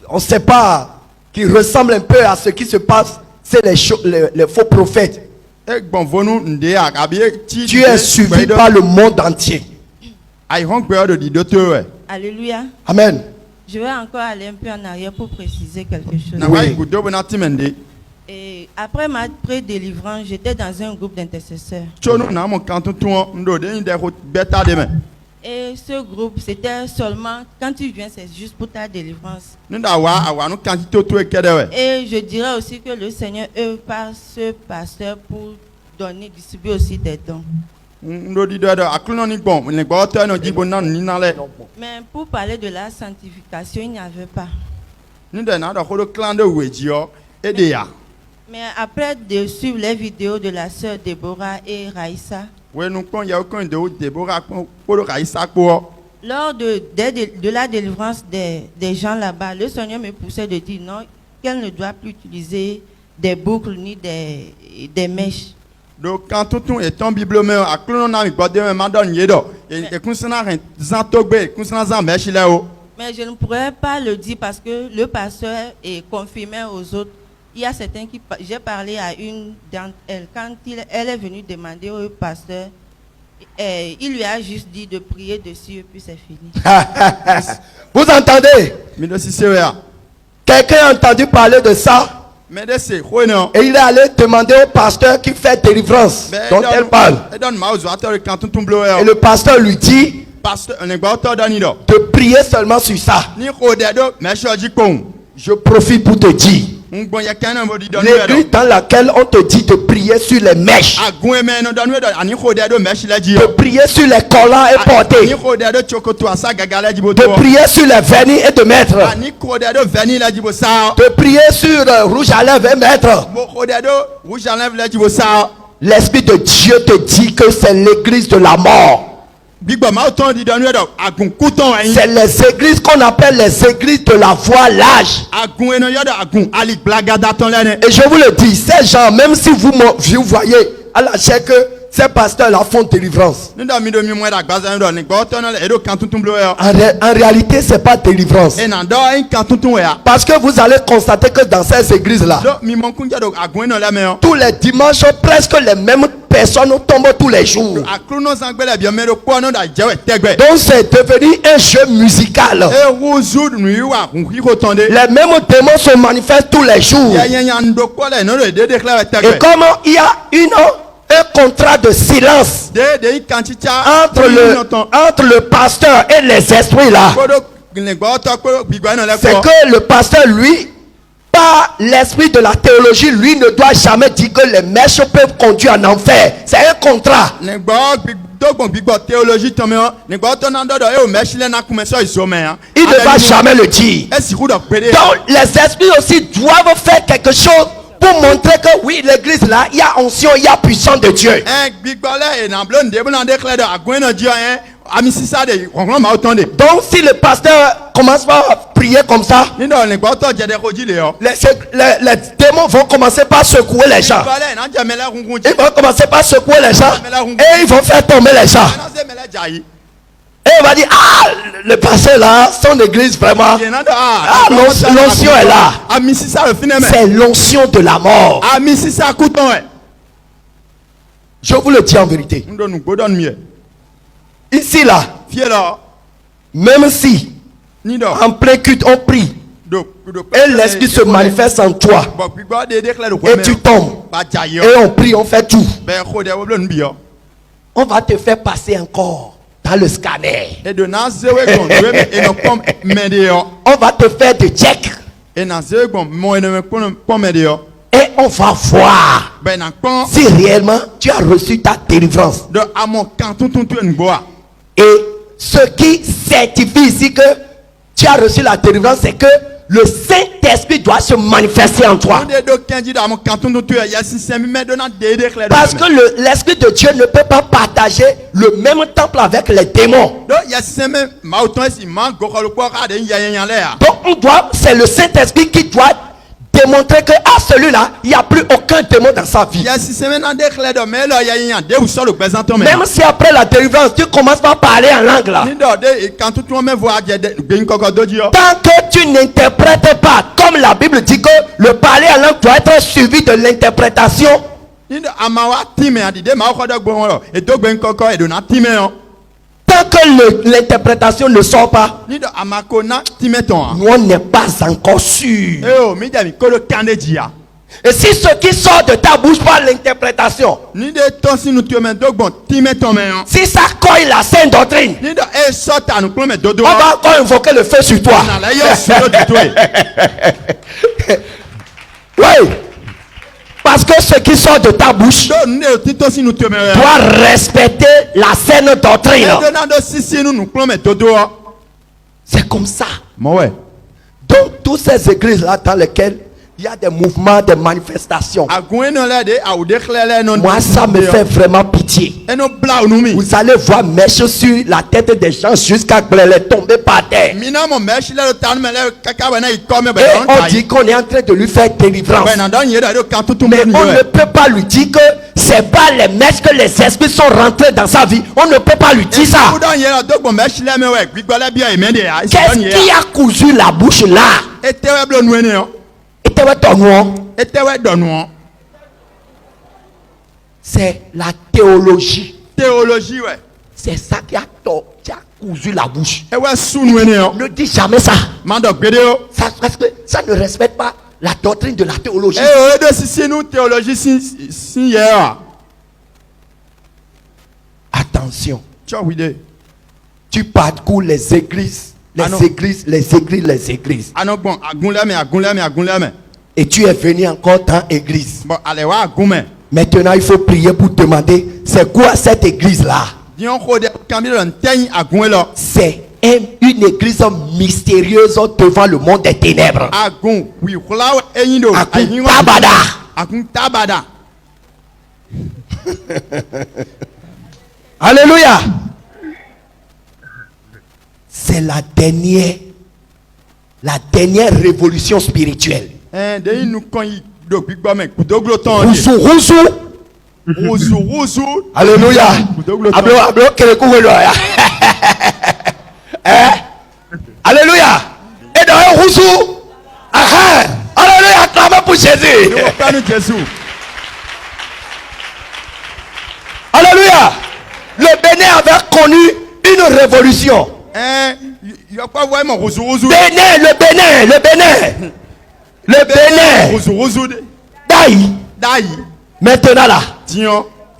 on ne sait pas, qui ressemble un peu à ce qui se passe, c'est les faux prophètes. Tu es suivi par le monde entier. Alléluia. Amen. Je vais encore aller un peu en arrière pour préciser quelque chose. Oui. Et après ma pré-délivrance, j'étais dans un groupe d'intercesseurs. Et ce groupe, c'était seulement, quand tu viens, c'est juste pour ta délivrance. Et je dirais aussi que le Seigneur œuvre par ce pasteur pour donner, distribuer aussi des dons. Mais pour parler de la sanctification, il n'y avait pas. Mais après de suivre les vidéos de la sœur Déborah et Raïssa, lors de la délivrance des gens là-bas, le Seigneur me poussait de dire non, qu'elle ne doit plus utiliser des boucles ni des mèches. Donc quand tout est en bible mais à clone na mi gbode ma don yedo e kunsana ren zan togbe kunsana zan meshi le o. Mais je ne pourrais pas le dire parce que le pasteur est confirmé aux autres. Il y a certains qui... J'ai parlé à une d'entre elles. Quand elle est venue demander au pasteur, il lui a juste dit de prier dessus et puis c'est fini. Vous entendez? Quelqu'un a entendu parler de ça? Et il est allé demander au pasteur qui fait délivrance dont elle parle. Et le pasteur lui dit de prier seulement sur ça. Je profite pour te dire, l'église dans laquelle on te dit de prier sur les mèches, de prier sur les collants et portés, de prier sur les vernis et de mettre, de prier sur rouge à lèvres et mettre. L'Esprit de Dieu te dit que c'est l'église de la mort. C'est les églises qu'on appelle les églises de la voilage. Et je vous le dis, ces gens, même si vous voyez à la chair que ces pasteurs-là font délivrance, en réalité, ce n'est pas délivrance. Parce que vous allez constater que dans ces églises-là, tous les dimanches, presque les mêmes personnes tombent tous les jours. Donc c'est devenu un jeu musical. Les mêmes démons se manifestent tous les jours. Et comment il y a un contrat de silence entre le pasteur et les esprits là, c'est que le pasteur, lui, par l'esprit de la théologie, lui ne doit jamais dire que les mèches peuvent conduire en enfer. C'est un contrat. Il ne va jamais le dire. Donc les esprits aussi doivent faire quelque chose pour montrer que oui, l'église là, il y a onction, il y a puissance de Dieu. Donc si le pasteur commence par prier comme ça, les démons vont commencer par secouer les gens. Ils vont commencer par secouer les gens et ils vont faire tomber les gens. Et on va dire, ah, le pasteur là, son église vraiment, l'onction est là. C'est l'onction de la mort. Je vous le dis en vérité. Ici là, même si en plein culte on prie et l'esprit se manifeste en toi et tu tombes et on prie, on fait tout, on va te faire passer encore dans le scanner. On va te faire des checks et on va voir si réellement tu as reçu ta délivrance. Et ce qui certifie ici que tu as reçu la délivrance, c'est que le Saint-Esprit doit se manifester en toi. Parce que l'Esprit de Dieu ne peut pas partager le même temple avec les démons. Donc c'est le Saint-Esprit qui doit démontrer que à celui-là, il n'y a plus aucun démon dans sa vie. Yes, c'est maintenant des clés de mais là, il y a un dé ou sur le présent. Même si après la délivrance, tu commences par parler en langue là. Quand tout le monde me voit, il y a une cocotte de Dieu. Tant que tu n'interprètes pas, comme la Bible dit que le parler en langue doit être suivi de l'interprétation. Tant que l'interprétation ne sort pas, nous on n'est pas encore sûr. Et si ce qui sort de ta bouche par l'interprétation, si ça coille la sainte doctrine, on va encore invoquer le feu sur toi. Oui. Parce que ce qui sort de ta bouche doit respecter la saine doctrine. C'est comme ça. Donc, toutes ces églises-là dans lesquelles il y a des mouvements, des manifestations, moi, ça me fait vraiment pitié. Vous allez voir mèche sur la tête des gens jusqu'à les tomber par terre. Et on dit qu'on est en train de lui faire délivrance. Mais on ne peut pas lui dire que c'est pas les mèches que les esprits sont rentrés dans sa vie. On ne peut pas lui dire ça. Qu'est-ce qui a cousu la bouche là? C'est la théologie. Ouais. C'est ça qui a cousu la bouche. Ne dis jamais ça. Parce que ça ne respecte pas la doctrine de la théologie. Attention. Tu parcours les églises. Les églises. Et tu es venu encore dans l'église. Maintenant, il faut prier pour demander c'est quoi cette église-là? C'est une église mystérieuse devant le monde des ténèbres. Tabada. Alléluia. C'est la dernière révolution spirituelle. Alléluia. Alléluia. Et dans un rousseau. Alléluia. Acclamez pour Jésus. Alléluia. Le Bénin avait connu une révolution. Le Bénin. Daï. Maintenant là,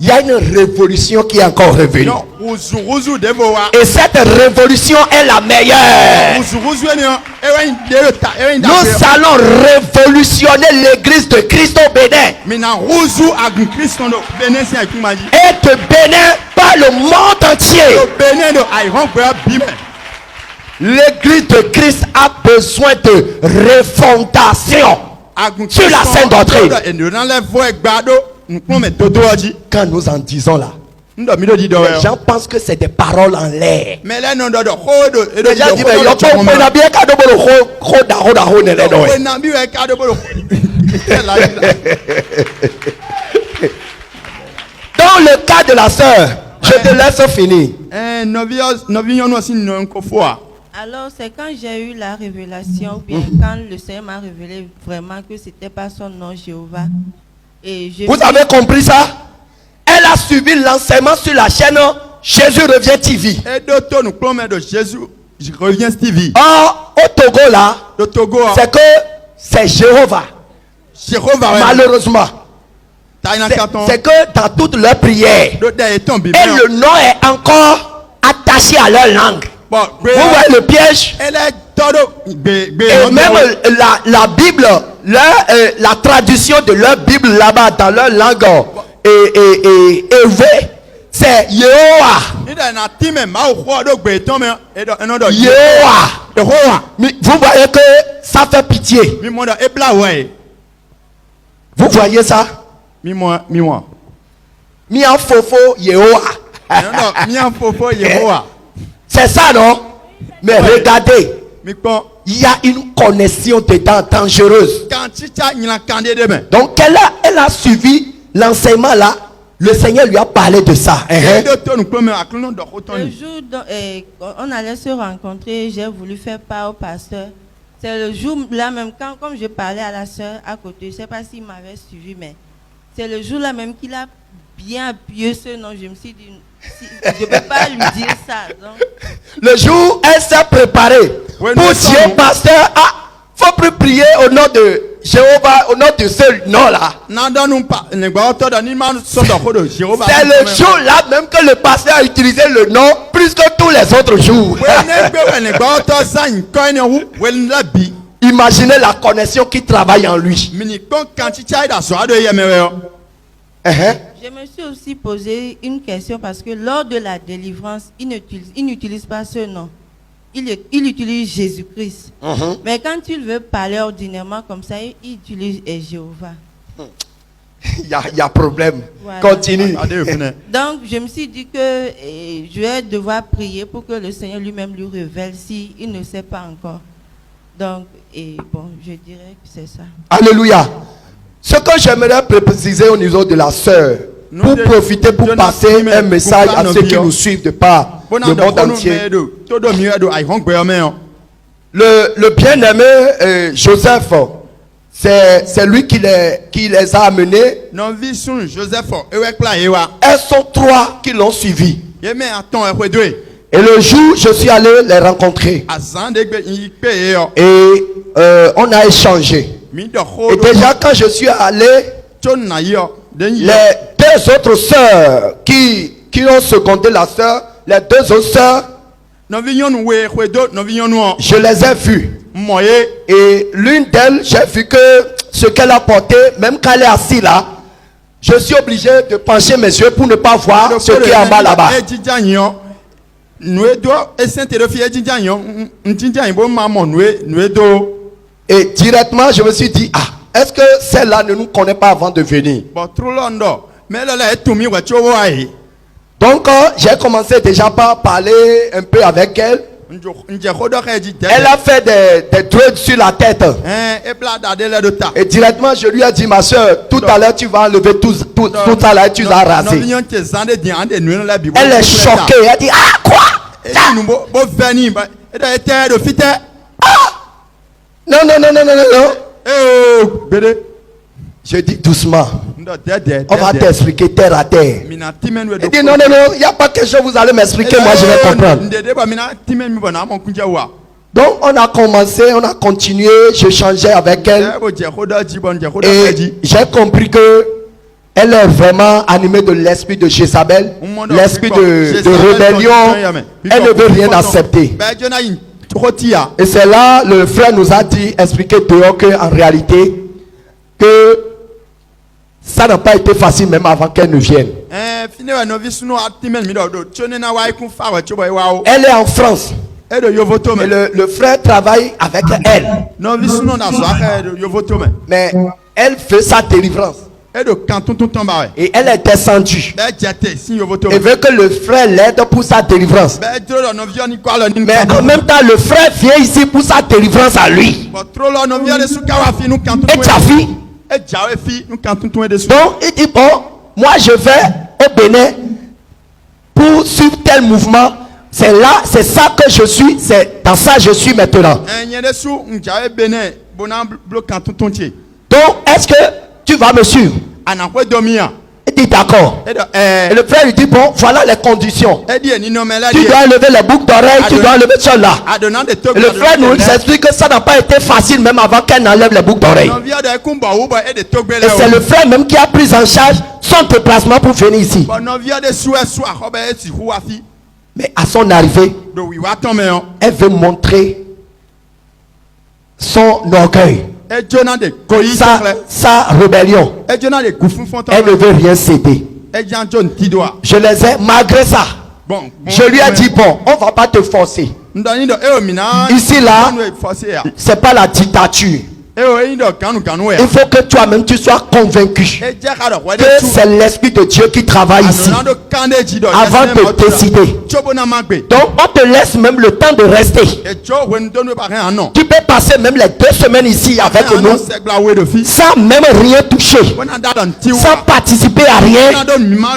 il y a une révolution qui est encore revenue. Et cette révolution est la meilleure. Nous allons révolutionner l'église de Christ au Bénin. Et de Bénin par le monde entier. L'église de Christ a besoin de refondation sur la sainte doctrine. Quand nous en disons là, les gens pensent que c'est des paroles en l'air. Les gens disent dans le cas de la sœur, je te laisse finir. Alors, c'est quand j'ai eu la révélation, ou bien quand le Seigneur m'a révélé vraiment que c'était pas son nom Jéhovah. Et vous avez compris ça? Elle a suivi l'enseignement sur la chaîne Jésus revient TV. Or, au Togo là, c'est que c'est Jéhovah. Malheureusement. C'est que dans toutes leurs prières, et le nom est encore attaché à leur langue. Vous voyez le piège? Et même la Bible, la traduction de leur Bible là-bas dans leur langue élevée, c'est Yehoah. Yehoah. Vous voyez que ça fait pitié. Vous voyez ça? Mi en fofo Yehoah. C'est ça, non? Mais regardez, il y a une connexion dedans dangereuse. Quand tu as une candé demain. Donc elle a suivi l'enseignement là. Le Seigneur lui a parlé de ça. Le jour on allait se rencontrer, j'ai voulu faire part au pasteur. C'est le jour là même, comme je parlais à la soeur à côté, je ne sais pas s'il m'avait suivi, mais c'est le jour là même qu'il a bien appuyé ce nom. Je me suis dit, je ne peux pas lui dire ça. Donc. Le jour, elle s'est préparée pour dire, pasteur, faut plus prier au nom de Jéhovah, au nom de ce nom-là. C'est le jour là même que le pasteur a utilisé le nom plus que tous les autres jours. Imaginez la connexion qui travaille en lui. Je me suis aussi posé une question parce que lors de la délivrance, il n'utilise pas ce nom. Il utilise Jésus-Christ. Mais quand il veut parler ordinairement comme ça, il utilise Jéhovah. Il y a problème. Voilà. Continue. Donc, je me suis dit que je vais devoir prier pour que le Seigneur lui-même lui révèle s'il ne sait pas encore. Donc, je dirais que c'est ça. Alléluia. Ce que j'aimerais préciser au niveau de la sœur, pour profiter, pour passer un message à ceux qui nous suivent de par le monde entier. Le bien-aimé Joseph, c'est lui qui les a amenés. Elles sont 3 qui l'ont suivi. Et le jour, je suis allé les rencontrer. Et on a échangé. Et déjà, quand je suis allé, les 2 autres sœurs qui ont secondé la sœur, les 2 autres sœurs, je les ai vues. Et l'une d'elles, j'ai vu que ce qu'elle a porté, même quand elle est assise là, je suis obligé de pencher mes yeux pour ne pas voir ce qui est en bas là-bas. Et directement, je me suis dit, est-ce que celle-là ne nous connaît pas avant de venir? Donc, j'ai commencé déjà par parler un peu avec elle. Elle a fait des dreads sur la tête. Et directement, je lui ai dit, ma soeur, tout à l'heure, tu vas enlever tout à l'heure, tu vas raser. Elle est choquée. Elle dit, quoi? Non. Je dis doucement. On va t'expliquer terre à terre. Il dit non, il n'y a pas quelque chose, vous allez m'expliquer, moi je vais comprendre. Donc on a commencé, on a continué, je changeais avec elle. Et j'ai compris que elle est vraiment animée de l'esprit de Jézabel, l'esprit de rébellion. Elle ne veut rien accepter. Et c'est là, le frère nous a dit, expliquer dehors qu'en réalité, que ça n'a pas été facile même avant qu'elle ne vienne. Elle est en France. Et le frère travaille avec elle. Mais elle fait sa délivrance. Et elle est descendue. Et veut que le frère l'aide pour sa délivrance. Mais en même temps, le frère vient ici pour sa délivrance à lui. Et ta fille. Donc il dit, bon, moi je vais au Bénin pour suivre tel mouvement. C'est là, c'est ça que je suis, c'est dans ça je suis maintenant. Donc est-ce que tu vas me suivre? Il dit d'accord. Et le frère lui dit, bon, voilà les conditions. Tu dois enlever les boucles d'oreilles, tu dois enlever cela. Et le frère nous explique que ça n'a pas été facile même avant qu'elle n'enlève les boucles d'oreilles. Et c'est le frère même qui a pris en charge son déplacement pour venir ici. Mais à son arrivée, elle veut montrer son orgueil. Sa rébellion. Elle ne veut rien céder. Je les ai, malgré ça, je lui ai dit, bon, on ne va pas te forcer. Ici là, c'est pas la dictature. Il faut que toi-même tu sois convaincu que c'est l'Esprit de Dieu qui travaille ici avant de décider. Donc on te laisse même le temps de rester. Tu peux passer même les 2 semaines ici avec nous sans même rien toucher, sans participer à rien,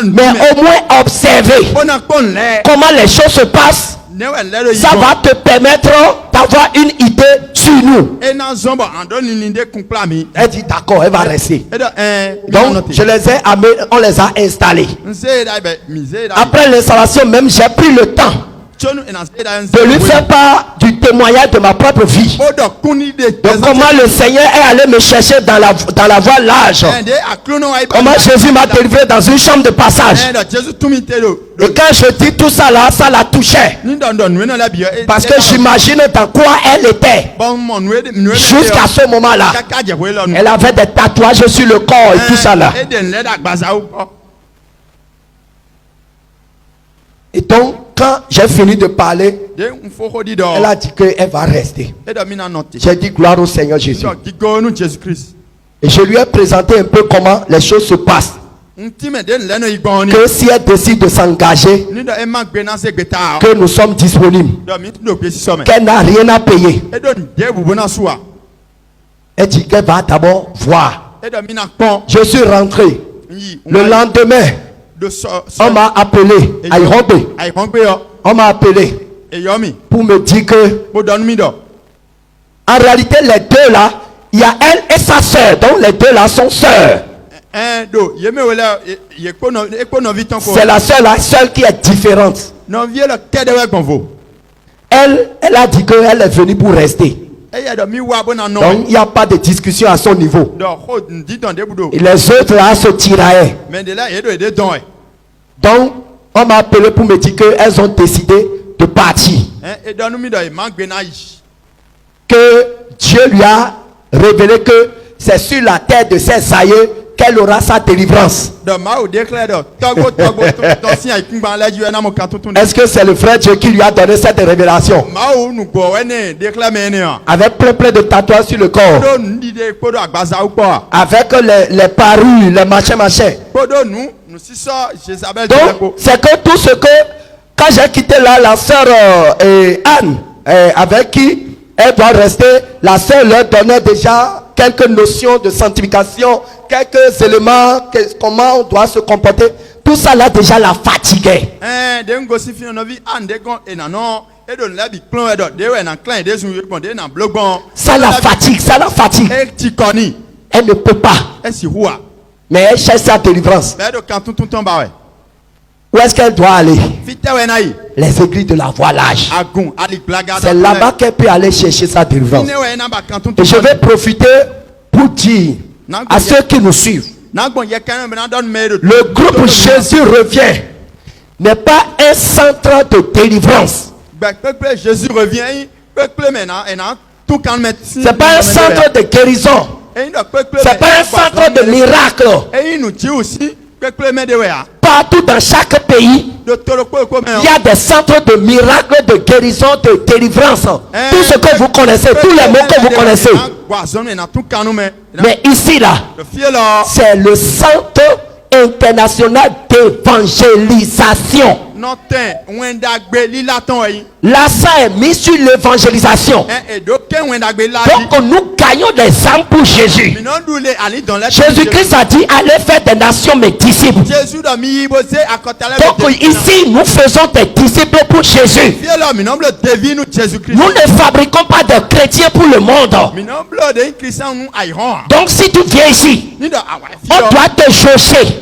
mais au moins observer comment les choses se passent. Ça va te permettre d'avoir une idée sur nous. Elle dit d'accord, elle va rester. Donc je les ai amenés, on les a installés. Après l'installation même, j'ai pris le temps de lui faire part du témoignage de ma propre vie, de comment le Seigneur est allé me chercher dans la voie large, comment Jésus m'a délivré dans une chambre de passage. Et quand je dis tout ça là, ça la touchait, parce que j'imagine dans quoi elle était jusqu'à ce moment là. Elle avait des tatouages sur le corps et tout ça là. Et donc, quand j'ai fini de parler, elle a dit qu'elle va rester. J'ai dit gloire au Seigneur Jésus. Et je lui ai présenté un peu comment les choses se passent. Que si elle décide de s'engager, que nous sommes disponibles, qu'elle n'a rien à payer. Elle dit qu'elle va d'abord voir. Je suis rentré. Le lendemain, on m'a appelé à Irombe. On m'a appelé pour me dire que en réalité les deux là, il y a elle et sa soeur. Donc les deux là sont sœurs. C'est la seule qui est différente. Elle a dit qu'elle est venue pour rester. Donc il n'y a pas de discussion à son niveau. Et les autres là se tiraient. Donc on m'a appelé pour me dire qu'elles ont décidé de partir. Que Dieu lui a révélé que c'est sur la terre de ses aïeux qu'elle aura sa délivrance. Est-ce que c'est le frère Dieu qui lui a donné cette révélation? Avec plein de tatouages sur le corps. Avec les parures, les machins. Donc, c'est que tout ce que, quand j'ai quitté là, la sœur Anne, avec qui elle doit rester, la sœur leur donnait déjà quelques notions de sanctification, quelques éléments, comment on doit se comporter. Tout ça là déjà la fatiguait. Ça la fatigue. Elle ne peut pas. Mais elle cherche sa délivrance. Où est-ce qu'elle doit aller? Les églises de la voie large. C'est là-bas qu'elle peut aller chercher sa délivrance. Et je vais profiter pour dire à ceux qui nous suivent, le groupe Jésus revient n'est pas un centre de délivrance. Jésus revient. C'est pas un centre de guérison. C'est pas un centre de miracle. Partout dans chaque pays, il y a des centres de miracles, de guérison, de délivrance. Tout ce que vous connaissez, tous les mots que vous connaissez. Mais ici là, c'est le centre international d'évangélisation. L'accent est mis sur l'évangélisation. Donc nous gagnons des âmes pour Jésus. Jésus-Christ a dit allez faire des nations mes disciples. Donc ici nous faisons des disciples pour Jésus. Nous ne fabriquons pas de chrétiens pour le monde. Donc si tu viens ici, on doit te jauger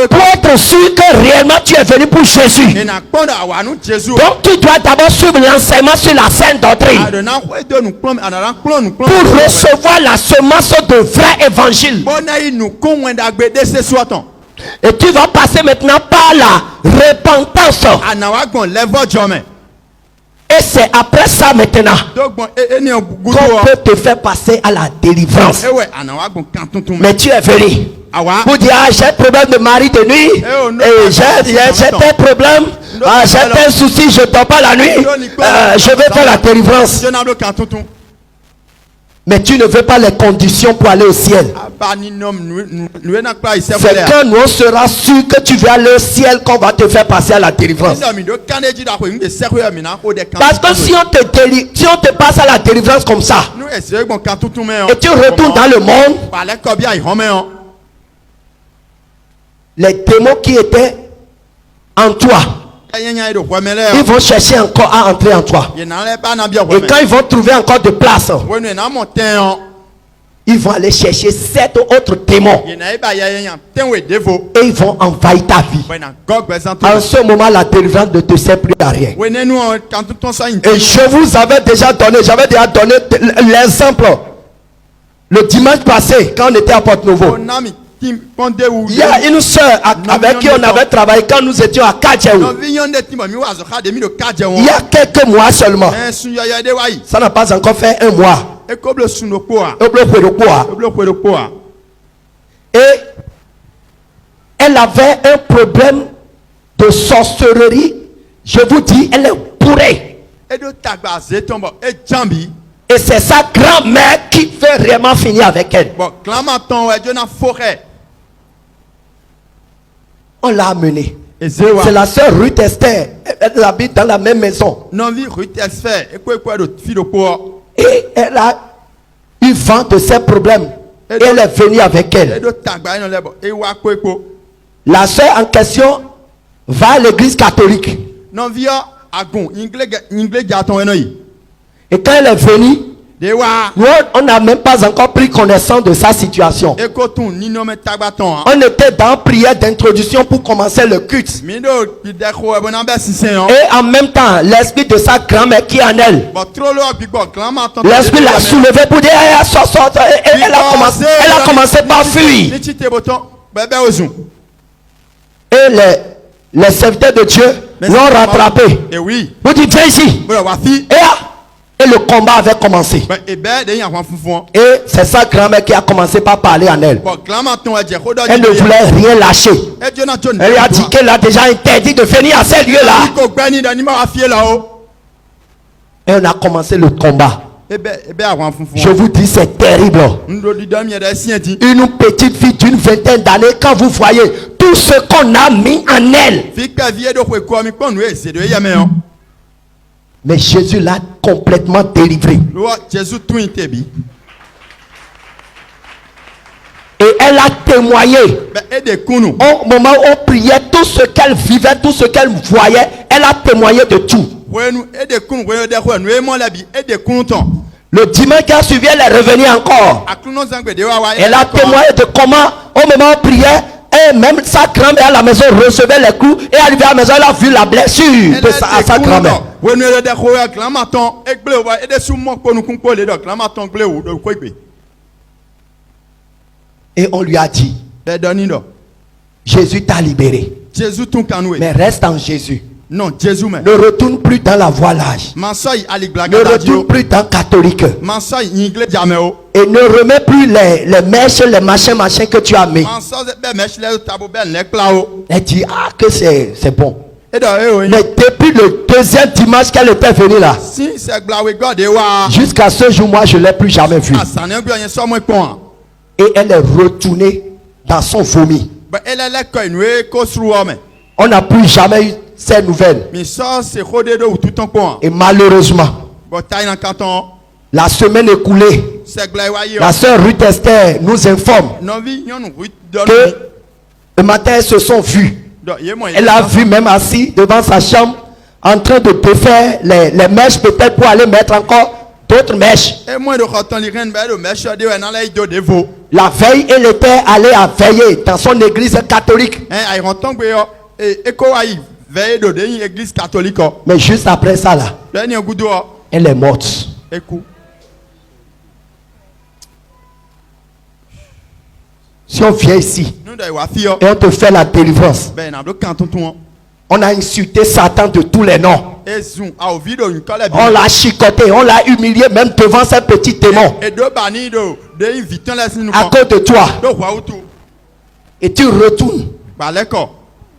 pour être sûr que réellement tu es venu pour Jésus. Donc tu dois d'abord suivre l'enseignement sur la sainte doctrine pour recevoir la semence de vrai évangile. Et tu vas passer maintenant par la repentance. Et c'est après ça maintenant qu'on peut te faire passer à la délivrance. Mais tu es venu pour dire j'ai problème de mari de nuit, et j'ai tel problème, j'ai tel souci, je ne dors pas la nuit, je vais faire la délivrance. Mais tu ne veux pas les conditions pour aller au ciel. C'est quand nous serons sûrs que tu veux aller au ciel qu'on va te faire passer à la délivrance. Parce que si on te passe à la délivrance comme ça, et tu retournes dans le monde, les démons qui étaient en toi, ils vont chercher encore à entrer en toi. Et quand ils vont trouver encore de place, ils vont aller chercher 7 autres démons. Et ils vont envahir ta vie. En ce moment, la délivrance ne te sert plus à rien. Et j'avais déjà donné l'exemple. Le dimanche passé, quand on était à Porte-Nouveau. Il y a une soeur avec qui on avait travaillé quand nous étions à Kadjaou. Il y a quelques mois seulement. Ça n'a pas encore fait un mois. Et elle avait un problème de sorcellerie. Je vous dis, elle est bourrée. Et c'est sa grand-mère qui fait vraiment finir avec elle. On l'a amenée. C'est la sœur Ruth Esther. Elle habite dans la même maison. Et elle a eu vent de ses problèmes. Et elle est venue avec elle. La sœur en question va à l'église catholique. Et quand elle est venue, nous, on n'a même pas encore pris connaissance de sa situation. On était dans prière d'introduction pour commencer le culte. Et en même temps, l'esprit de sa grand-mère qui est en elle, l'esprit l'a soulevé pour dire sort. Et elle a commencé par fuir. Et les serviteurs de Dieu l'ont rattrapé. Vous dites, viens ici. Et le combat avait commencé. Et c'est sa grand-mère qui a commencé par parler en elle. Elle ne voulait rien lâcher. Elle lui a dit qu'elle a déjà interdit de venir à ces lieux-là. Et on a commencé le combat. Je vous dis, c'est terrible. Une petite fille d'une vingtaine d'années, quand vous voyez tout ce qu'on a mis en elle. Mais Jésus l'a complètement délivré. Et elle a témoigné. Au moment où on priait, tout ce qu'elle vivait, tout ce qu'elle voyait, elle a témoigné de tout. Le dimanche qui a suivi, elle est revenue encore. Elle a témoigné de comment, au moment où on priait, et même sa grand-mère à la maison recevait les coups. Et arrivée à la maison, elle a vu la blessure de sa grand-mère. Et on lui a dit, Jésus t'a libéré. Mais reste en Jésus. Non, Jésus ne retourne plus dans la voilage. Ne retourne plus dans catholique. Et ne remets plus les mèches, les machins que tu as mis. Elle dit, que c'est bon. Mais depuis le deuxième dimanche qu'elle était venue là, jusqu'à ce jour, moi je ne l'ai plus jamais vue. Et elle est retournée dans son vomi. On n'a plus jamais eu ces nouvelles. Et malheureusement, la semaine écoulée, la sœur Ruth Esther nous informe que le matin elles se sont vues. Elle a vu même assis devant sa chambre en train de défaire les mèches peut-être pour aller mettre encore d'autres mèches. La veille, elle était allée à veiller dans son église catholique. Mais juste après ça là, elle est morte. Si on vient ici et on te fait la délivrance, on a insulté Satan de tous les noms. On l'a chicoté, on l'a humilié même devant ces petits démons. À cause de toi. Et tu retournes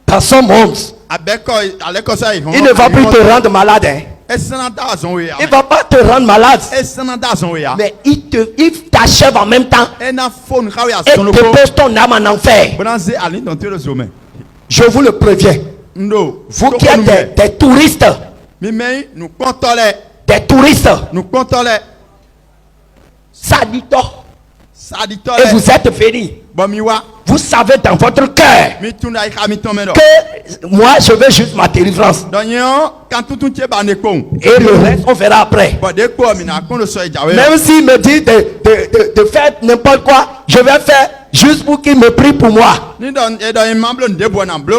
dans son monde. Il ne va plus te rendre malade. Il va pas te rendre malade. Mais il t'achève en même temps. Et dépose ton âme en enfer. Je vous le préviens. Vous qui êtes des touristes. Des touristes. Sadito. Et vous êtes venus. Vous savez dans votre cœur que moi je veux juste ma délivrance. Et le reste on verra après. Même s'il me dit de faire n'importe quoi, je vais faire juste pour qu'il me prie pour moi.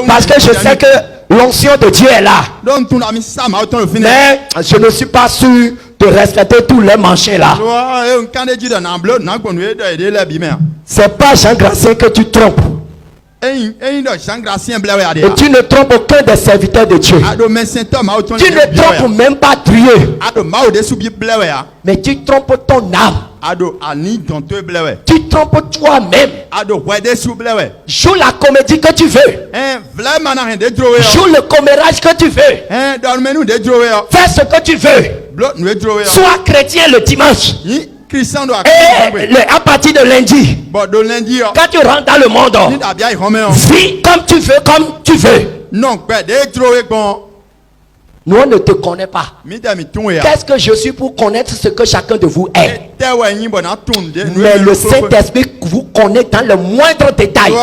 Parce que je sais que l'onction de Dieu est là. Mais je ne suis pas sûr de respecter tous les manchets là. C'est pas Jean Gracien que tu trompes. Et tu ne trompes aucun des serviteurs de Dieu. Tu ne trompes même pas Dieu. Mais tu trompes ton âme. Tu trompes toi-même. Joue la comédie que tu veux. Joue le commérage que tu veux. Fais ce que tu veux. Sois chrétien le dimanche. Et à partir de lundi, quand tu rentres dans le monde, vis comme tu veux, comme tu veux. Nous, on ne te connaît pas. Qu'est-ce que je suis pour connaître ce que chacun de vous est? Mais le Saint-Esprit vous connaît dans le moindre détail.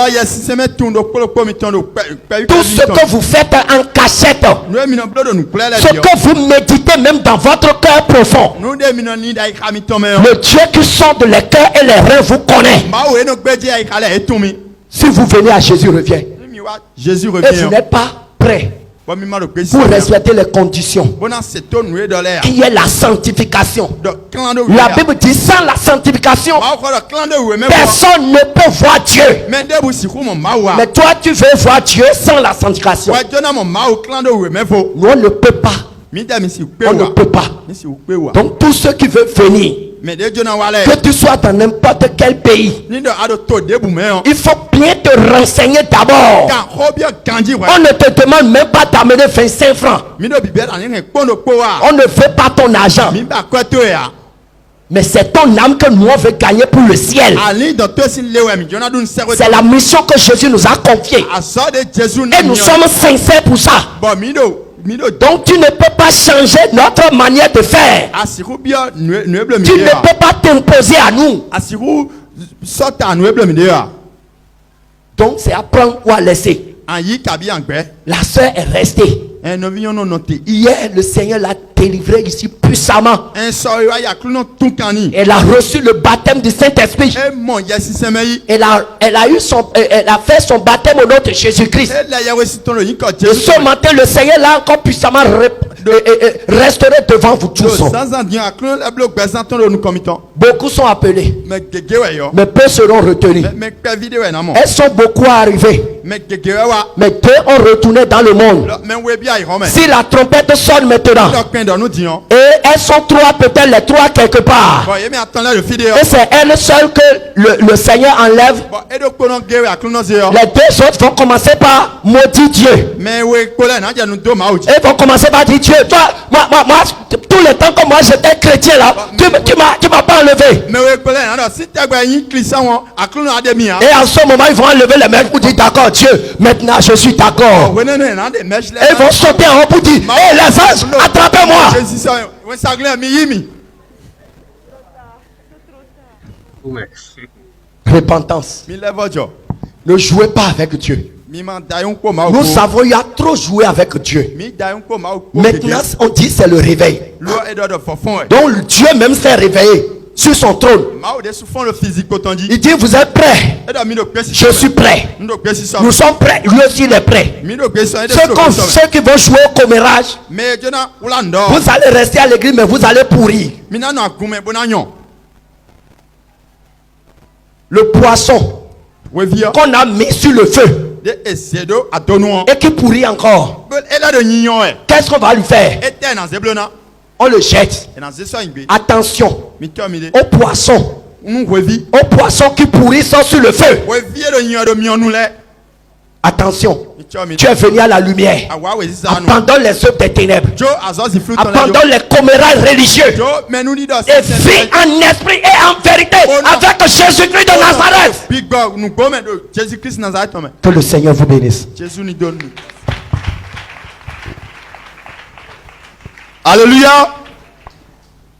Tout ce que vous faites en cachette, ce que vous méditez même dans votre cœur profond, le Dieu qui sonde les cœurs et les reins vous connaît. Si vous venez à Jésus revient, et vous n'êtes pas prêt pour respecter les conditions qui est la sanctification. La Bible dit sans la sanctification personne ne peut voir Dieu. Mais toi tu veux voir Dieu sans la sanctification. Nous on ne peut pas. On ne peut pas. Donc tous ceux qui veulent venir, que tu sois dans n'importe quel pays, il faut bien te renseigner d'abord. On ne te demande même pas d'amener 25 francs. On ne veut pas ton argent. Mais c'est ton âme que nous on veut gagner pour le ciel. C'est la mission que Jésus nous a confiée. Et nous sommes sincères pour ça. Donc tu ne peux pas changer notre manière de faire. Tu ne peux pas t'imposer à nous. Donc c'est à prendre ou à laisser. La sœur est restée. Hier le Seigneur l'a délivrée ici puissamment. Elle a reçu le baptême du Saint-Esprit. Elle a fait son baptême au nom de Jésus-Christ. Et ce matin le Seigneur l'a encore puissamment restauré devant vous tous. Beaucoup sont appelés, mais peu seront retenus. Elles sont beaucoup arrivées, mais deux ont retourné dans le monde. Si la trompette sonne maintenant, et elles sont trois, peut-être les trois quelque part, et c'est elles seules que le Seigneur enlève, les deux autres vont commencer par maudire Dieu. Et vont commencer par dire Dieu, toi, moi, tout le temps que moi j'étais chrétien là, tu m'as pas enlevé. Et en ce moment ils vont enlever les mains pour dire d'accord Dieu, maintenant je suis d'accord. Et ils vont sauter en haut pour dire hé les anges, attrapez-moi. Repentance. Ne jouez pas avec Dieu. Nous savons il y a trop joué avec Dieu. Maintenant on dit c'est le réveil. Donc Dieu même s'est réveillé sur son trône. Il dit vous êtes prêts? Je suis prêt. Nous sommes prêts. Lui aussi il est prêt. Ceux qui vont jouer au commérage, vous allez rester à l'église mais vous allez pourrir. Le poisson qu'on a mis sur le feu et qui pourrit encore, qu'est-ce qu'on va lui faire? On le jette. Attention aux poissons qui pourrissent sur le feu. Attention. Tu es venu à la lumière. Abandonne les œuvres des ténèbres. Abandonne les commérages religieux. Et vis en esprit et en vérité avec Jésus-Christ de Nazareth. Que le Seigneur vous bénisse. Alléluia.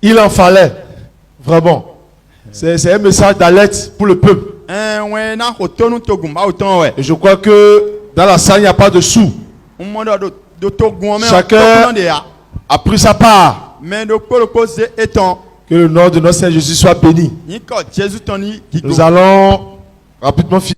Il en fallait. Vraiment. C'est un message d'alerte pour le peuple. Et je crois que dans la salle, il n'y a pas de sous. Chacun a pris sa part. Que le nom de notre Seigneur Jésus soit béni. Nous allons rapidement finir.